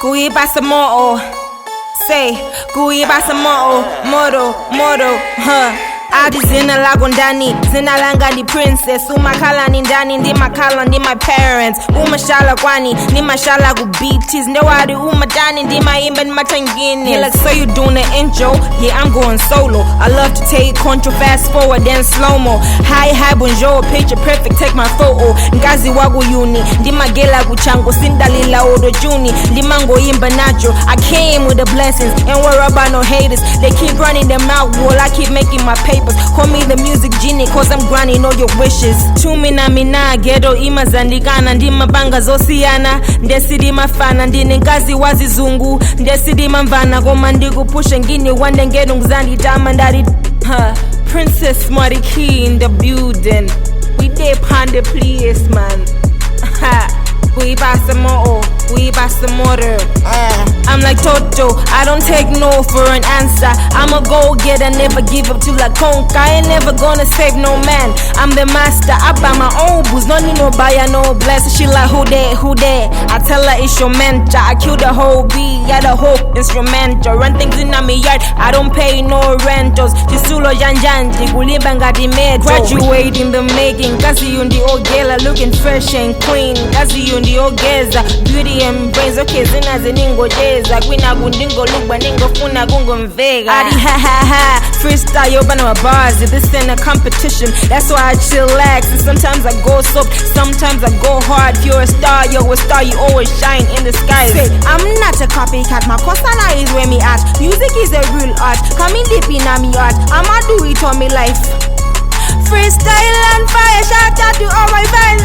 Kuiba Samoa. Say, Kuiba Samoa. Moro. Adi zina lago ndani, zina langa ni princess. Umakala ni ndani, ndi makala ni my parents. Umashala kwani, ni mashala gu beaches. Ndewadi umadani, ndi maimba ni matangini. He like, so you doing the intro? Yeah, I'm going solo. I love to take control, fast forward then slow-mo. Hi, bonjour, picture perfect, take my photo. Ngazi wagu uni, ndi magela guchango. Sindalila odo juni, ndi mango imba nacho. I came with the blessings, ain't worry about no haters. They keep running their mouth, well, I keep making my papers. Call me the music genie, cause I'm granting all your wishes. Chumi na mina, ghetto ima zandikana. Ndima banga zosiyana, ndesidi mafana. Ndine ngazi wazizungu, ndesidi mamvana. Goma ndigu pushe ngini, wande ngedu ngzandi dama ndari. Princess Mariki in the building. We dip on the place, man. We buy some more, we buy some more. I'm like Toto, I don't take no for an answer. I'm a go-getter, never give up till I conquer. I ain't never gonna save no man, I'm the master. I buy my own booze, no need no buyer, no bless. She like, who that? I tell her it's your mentor. I kill the whole beat, yeah, the whole instrumental. Run things in my yard, I don't pay no rentals. Jisulo janjanji, kulimba ngati metro. Graduate in the making, kazi yundi ogela. Looking fresh and clean, kazi yundi ogeza. Beauty and brains, okay, zina ziningojeza. Gwina gundingo lugba ningo funa gungo mvega. Adi ha, freestyle yo bana bars. This ain't a competition, that's why I chillax. And sometimes I go soft, sometimes I go hard. If you're a star, you always shine in the sky. Say, I'm not a copycat, my kosana is where me at. Music is a real art, coming deep in me art. I'ma do it on me life. Freestyle and fire, shout out to all my fans.